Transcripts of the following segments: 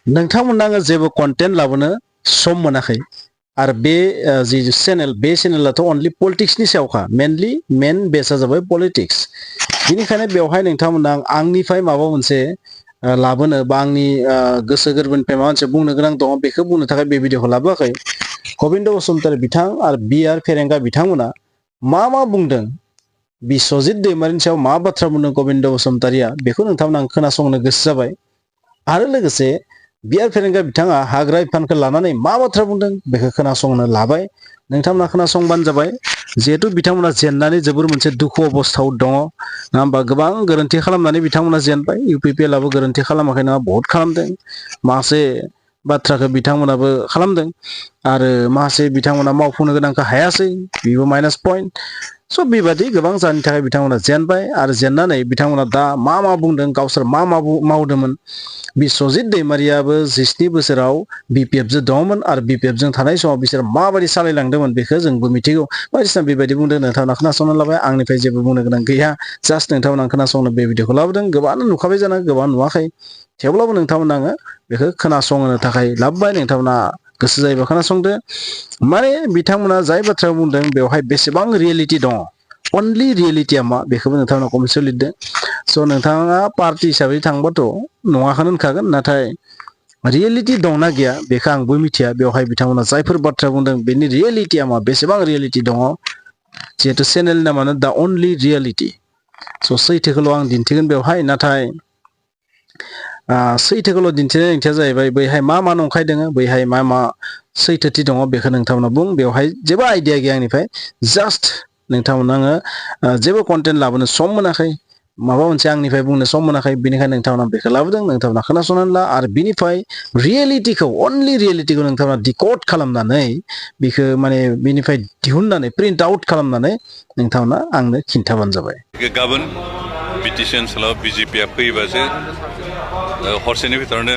नोंथांमोना आङो जेबो कन्टेन्ट लाबोनो सम मोनाखै आरो बे जि चेनेल बे चेनेलाथ' अनलि पलिटिक्सनि सायावखा मेन बेसआ जाबाय पलिटिक्स बेनिखायनो बेवहाय नोंथांमोना आंनिफ्राय माबा मोनसे लाबोनो बा आंनि गोसो गोरबोनिफ्राय माबा मोनसे बुंनो गोनां दङ बेखौ बुंनो थाखाय बे भिडिअखौ लाबोआखै गबिन्द बसुमतारी बिथां आरो बि.आर. फेरेंगा बिथांमोना मा बुंदों बिस्वजित दैमारिनि सायाव मा बाथ्रा बुंदों गबिन्द बसुमतारीया बेखौ नोंथांमोना आं खोनासंनो गोसो जाबाय आरो लोगोसे बि.आर. फेरेंगा बिथाङा हाग्रा बिफानखौ लानानै मा बाथ्रा बुंदों बेखौ खोनासंनो लाबाय नोंथांमोना खोनासंबानो जाबाय जिहेतु बिथांमोना जेननानै जोबोर मोनसे दुखु अबस्थायाव दङ नङा होमबा गोबां गोरोन्थि खालामनानै बिथांमोना जेनबाय इउ.पि.पि.एल.आबो गोरोन्थि खालामाखै नङा बहुत खालामदों माखासे बाथ्राखौ बिथांमोनाबो खालामदों आरो माखासे बिथांमोना मावफुंनो गोनांखौ हायासै बेबो माइनास पइन्ट स' बेबादि गोबां जाहोननि थाखाय बिथांमोना जेनबाय आरो जेननानै बिथांमोना दा मा बुंदों गावसोर मा मावदोंमोन बिस्वजित दैमारियाबो 17 बोसोराव बि.पि.एफ. जों दङमोन आरो बि.पि.एफ. जों थानाय समाव बिसोर माबायदि सालायलांदोंमोन बेखौ जोंबो मिथिगौ बायदिसिना बेबायदि बुंदों नोंथांमोना खोनासंनो लाबाय आंनिफ्राय जेबो बुंनो गोनां गैया जास्ट नोंथांमोना खोनासंनो बे भिडिअखौ लाबोदों गोबाङानो नुखाबाय जानो गोबां नुवाखै थेवब्लाबो नोंथांमोना आङो बेखौ खोनासंनो थाखाय लाबोबाय नोंथांमोना गोसो जायोबा खोनासंदो माने बिथांमोना जाय बाथ्रा बुंदों बेवहाय बेसेबां रियेलिटि दङ अनलि रियेलिटिया मा बेखौबो नोंथांमोना कमेन्टआव लिरदो स' नोंथाङा पार्टि हिसाबै थांबाथ' नङाखौनो होनखागोन नाथाय रियेलिटि दंना गैया बेखौ आंबो मिथिया बेवहाय बिथांमोना जायफोर बाथ्रा बुंदों बेनि रियेलिटिया मा बेसेबां रियेलिटि दङ जिहेतु चेनेलनि नामानो दा अनलि रियेलिटि स' सैथोखौल' आं दिन्थिगोन बेवहाय नाथाय सैथोखौल' दिन्थिनाय ओंथिया जाहैबाय बैहाय मा नंखाय दङ बैहाय मा सैथोथि दङ बेखौ नोंथांमोना बुं बेवहाय जेबो आइडिया गैया आंनिफ्राय जास्ट नोंथांमोना आङो जेबो कन्टेन्ट लाबोनो सम मोनाखै माबा मोनसे आंनिफ्राय बुंनो सम मोनाखै बेनिखायनो नोंथांमोना बेखौ लाबोदों नोंथांमोना खोनासंनानै ला आरो बिनिफ्राय रियेलिटिखौ अनलि रियेलिटिखौ नोंथांमोना डिकड खालामनानै बेखौ माने बिनिफ्राय दिहुननानै प्रिन्ट आउट खालामनानै नोंथांमोना आंनो खिन्थाबानो जाबाय गाबोन बिटिसि ओनसोलाव बिजेपिआ फैयोबासो हरसेनि भितरावनो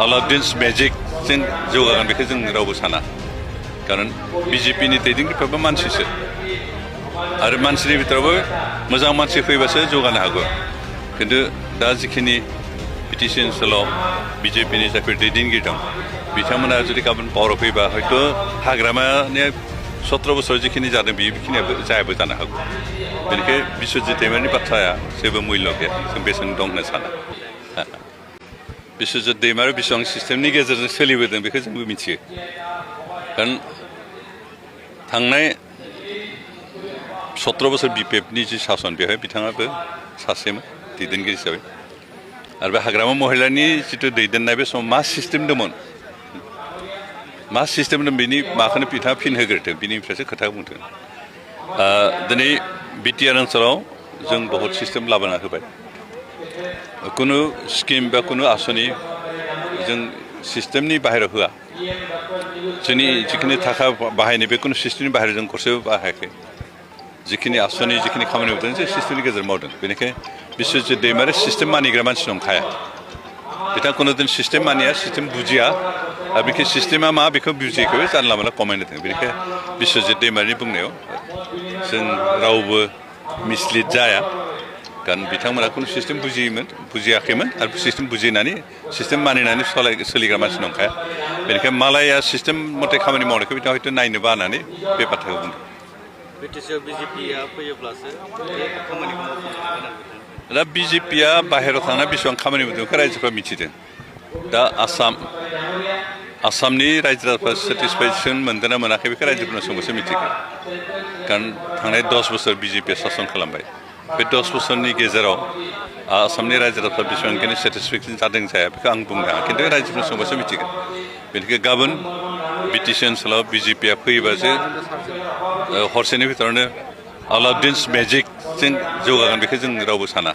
अलाउद्दिन्स मेजिकजों जौगागोन बेखौ जों रावबो साना खारन बिजेपिनि दैदेनगिरिफ्राबो मानसिसो आरो मानसिनि भितरावबो मोजां मानसि फैबासो जौगानो हागौ खिन्थु दा जिखिनि बिटिसि ओनसोलाव बिजेपिनि जायफोर दैदेनगिरि दं बिथांमोना जुदि गाबोन पावाराव फैबा हयथ' हाग्रामानि 17 बोसोर जिखिनि जादों बेखिनियाबो जायाबो जानो हागौ बेनिखायनो बिस्वजित दैमारिनि बाथ्राया जेबो मुल्य गैया जों बेसेन दं होनना साना बिस्वजित दैमारि बेसेबां सिस्टेमनि गेजेरजों सोलिबोदों बेखौ जोंबो मिथियो खारन थांनाय 17 बोसोर बि.पि.एफ.नि जि सासन बेवहाय बिथाङाबो सासेमोन दैदेनगिरि हिसाबै आरो बे हाग्रामा महिलानि जिथु दैदेननाय बे समाव मा सिस्टेम दंमोन मा सिस्टेम दं बेनि माखौनो बिथाङा फिन होग्रोदों बिनिफ्रायसो खोथा बुंदों दिनै बिटिआर ओनसोलाव जों बहुत सिस्टेम लाबोना होबाय कुनु स्किम बा कुनु आसनि जों सिस्टेमनि बाहेरायाव होआ जोंनि जिखिनि थाखा बाहायनाय बे कुनु सिस्टेमनि बाहेरायाव जों गरसेबो बाहायाखै जिखिनि आसनि जिखिनि खामानि मावदों जे सिस्टेमनि गेजेरजों मावदों बेनिखायनो बिस्वजित दैमारि सिस्टेम मानिग्रा मानसि नंखाया बिथाङा कुनुदिन सिस्टेम मानिया सिस्टेम बुजिया आरो बेखौ सिस्टेमा मा बेखौ बुजियैखौबो जानला मोनला कमेन्ट होदों बेनिखायनो बिस्वजित दैमारिनि बुंनायाव जों रावबो मिसलिड जाया कारण बिथांमोना कुनु सिस्टेम बुजियाखैमोन आरो सिस्टेम बुजिनानै सिस्टेम मानिनानै सोलिग्रा मानसि नंखाया बेनिखायनो मालाया सिस्टेम मथे खामानि मावनायखौ बिथाङा हयथ' नायनो बानानै बे बाथ्राखौ बुंदों बिटिसिआव बिजेपिआ फैयोब्लासो बे खामानिखौ मावफुंनो हागोन दा बिजेपिआ बाहेरायाव थांना बेसेबां खामानि मावदों बेखौ रायजोफ्रा मिथिदों दा आसामनि रायजो राजाफ्रा सेटिसफेक्सन मोनदों ना मोनाखै बेखौ रायजोफोरनो सोंबासो मिथिगोन कारण थांनाय 10 बोसोर बिजेपिआ सासन खालामबाय बे 10 बोसोरनि गेजेराव आसामनि रायजो राजाफ्रा बेसेबांखिनि सेटिसफेक्सन जादों जाया बेखौ आं बुंनो हाया खिन्थु रायजोफोरनो सोंबासो मिथिगोन बेनिखायनो गाबोन बिटिसि ओनसोलाव बिजेपिआ फैयोबासो हरसेनि भितरावनो अलाउद्दिन्स मेजिकजों जौगागोन बेखौ जों रावबो साना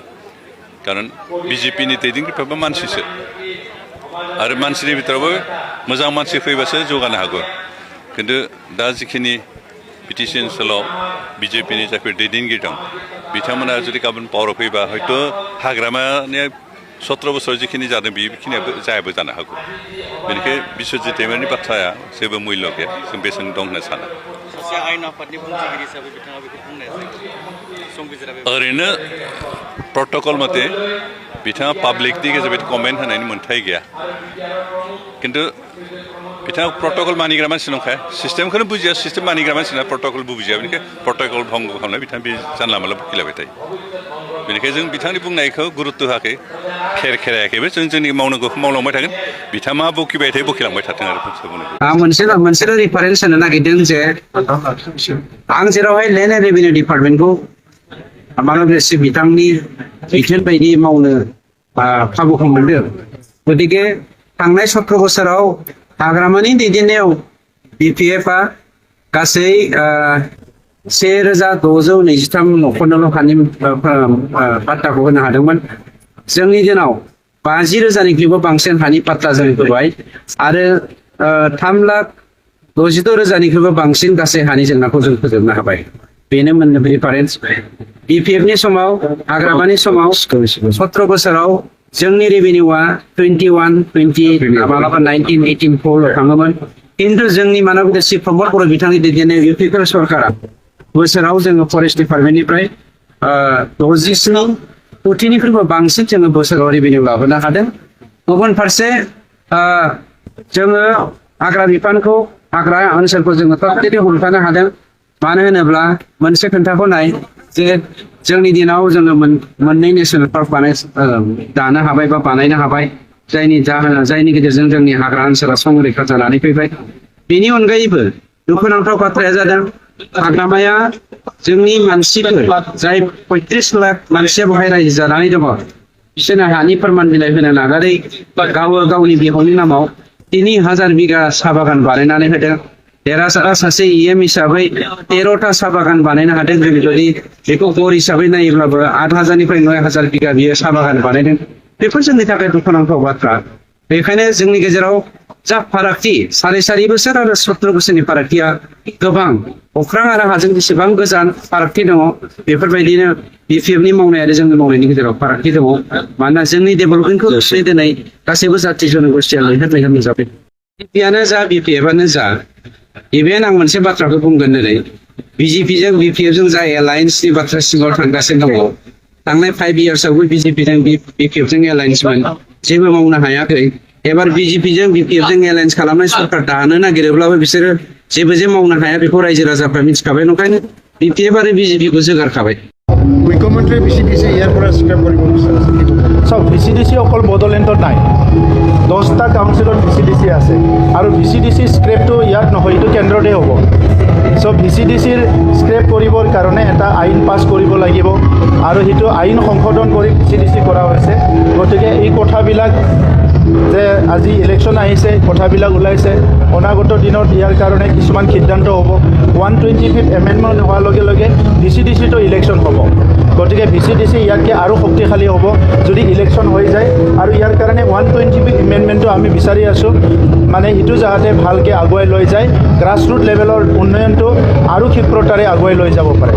कारण बिजेपिनि दैदेनगिरिफ्राबो मानसिसो आरो मानसिनि भितरावबो मोजां मानसि फैबासो जौगानो हागौ खिन्थु दा जिखिनि बिटिसि ओनसोलाव बिजेपिनि जायफोर दैदेनगिरि दं बिथांमोना जुदि गाबोन पावाराव फैबा हयथ' हाग्रामानि 17 बोसोर जिखिनि जादों बेखिनियाबो जायाबो जानो हागौ बेनिखायनो बिस्वजित दैमारिनि बाथ्राया जेबो मुल्य गैया जों बेसेन दं होनना साना आयेन आफादनि बुंथिगिरि हिसाबै बिथाङा बेखौ बुंनाया संबिजिरा ओरैनो प्रट'कल मते बिथाङा पाब्लिकनि गेजेराव कमेन्ट होनायनि मोन्थाय गैया खिन्थु बिथाङा प्रट'कल मानिग्रा मानसि नंखाया सिस्टेमखौनो बुजिया सिस्टेम मानिग्रा मानसि ना प्रट'कल बुजिया बेनिखायनो प्रट'कल भंग खालामनाय बिथाङा बे जानला मोनला बुखिलाबाय थायो बेनिखायनो जों बिथांनि बुंनायखौ गुरुत्त होआखै खेरायाखैबो जों जोंनि मावनांगौखौ मावलांबाय थागोन बिथाङा मा बुखिबाय थायो बुखिलांबाय थाथों आरो मोनसेल' रिफारेन्स होनो नागिरदों जे आं जेरावहाय लेन्ड एन्ड रेभिनिउ डिपार्टमेन्टखौ मानोब्ला बिथांनि बिथोन बायदि मावनो खाबुखौ मोनदों गतिके थांनाय 17 बोसोराव हाग्रामानि दैदेननायाव BPF-आ गासै 1623 न'खरनोल' हानि पाट्टाखौ होनो हादोंमोन जोंनि दिनाव 50,000निख्रुइबो बांसिन हानि पाट्टा जों होबाय आरो 3,62,000निख्रुइबो बांसिन गासै हानि जेंनाखौ जों फोजोबनो हाबाय बेनो मोननै रिफारेन्स BPF-नि समाव हाग्रामानि समाव 17 बोसोराव जोंनि रेभिनिउआ 21-20 मालाबा 19-18 थाङोमोन खिन्थु जोंनि मानब चिफ प्रमद बर' बिथांनि दैदेननाय UPP सरकारा बोसोराव जोङो फरेस्ट डिपार्टमेन्टनिफ्राय 67 कोटिनिख्रुइबो बांसिन जोङो बोसोराव रेभिनिउ लाबोनो हादों गुबुन फारसे जोङो हाग्रा बिफानखौ हाग्रा ओनसोलखौ जोङो थाबैनो हमथानो हादों मानो होनोब्ला मोनसे खोन्थाखौ नाय जे जोंनि दिनाव जोङो मोननै नेशनेल पार्क दानो हाबाय बा बानायनो हाबाय जायनि गेजेरजों जोंनि हाग्रा ओनसोला संरैखा जानानै फैबाय बेनि अनगायैबो दुखुनांथाव बाथ्राया जादों हाग्रामाया जोंनि मानसिफोर जाय 35 लाख मानसिया बेवहाय रायजो जानानै दङ बिसोरनो हानि फोरमान बिलाइ होनो नागारै गावनि बिहावनि नामाव 3000 बिगा साहा बागान बानायनानै होदों देरहासारा सासे EM हिसाबै 13टा साहा बागान बानायनो हादों जों जुदि बेखौ गड़ हिसाबै नायोब्लाबो 8,000निफ्राय 9,000 बिगा बियो साहा बागान बानायदों बेफोर जोंनि थाखाय दुखुनांथाव बाथ्रा बेखायनो जोंनि गेजेराव जा फारागथि 4.5 बोसोर आरो 17 बोसोरनि फारागथिया गोबां अख्रां आरो हाजों जेसेबां गोजान फारागथि दङ बेफोरबायदिनो BPF-नि मावनाय आरो जोंनि मावनायनि गेजेराव फारागथि दङ मानोना जोंनि डेभेलपमेन्टखौ दिनै गासैबो जाथि जनगोष्ठिया लैहोर नुजाबाय BPF-आनो जा BPF-आनो जा इभेन आं मोनसे बाथ्राखौ बुंगोन दिनै BJP-जों BPF-जों जा एलायन्सनि बाथ्रा सिङाव थांगासिनो दङ थांनाय 5 इयार्सआवबो BJP-जों BPF-जों एलायन्समोन जेबो मावनो हायाखै एबार BJP-जों BPF-जों एलायन्स खालामनाय सरकार दानो नागिरोब्लाबो बिसोरो जेबो जे मावनो हाया बेखौ रायजो राजाफ्रा मिथिखाबाय नंखायनो BPF आरो BJP-खौ जोगारखाबाय मुख्यमन्त्री VCDC ইয়াৰ পৰা স্ক্ৰেপ কৰিব বিচাৰিছে চাওক VCDC অকল বড়োলেণ্ডত নাই 10টা কাউন্সিলত VCDC আছে আৰু VCDC স্ক্ৰেপটো ইয়াত নহয় এইটো কেন্দ্ৰতে হ'ব সব VCDCৰ স্ক্ৰেপ কৰিবৰ কাৰণে এটা আইন পাছ কৰিব লাগিব আৰু সেইটো আইন সংশোধন কৰি VCDC কৰা হৈছে গতিকে এই কথাবিলাক যে আজি ইলেকশ্যন আহিছে কথাবিলাক ওলাইছে অনাগত দিনত ইয়াৰ কাৰণে কিছুমান সিদ্ধান্ত হ'ব 125th এমেণ্ডমেণ্ট হোৱাৰ লগে লগে VCDCটো ইলেকশ্যন হ'ব গতিকে VCDC ইয়াতকৈ আৰু শক্তিশালী হ'ব যদি ইলেকশ্যন হৈ যায় আৰু ইয়াৰ কাৰণে 125th এমেণ্ডমেণ্টটো আমি বিচাৰি আছোঁ মানে সেইটো যাতে ভালকৈ আগুৱাই লৈ যায় গ্ৰাছৰুট লেভেলৰ উন্নয়নটো আৰু ক্ষিপ্ৰতাৰে আগুৱাই লৈ যাব পাৰে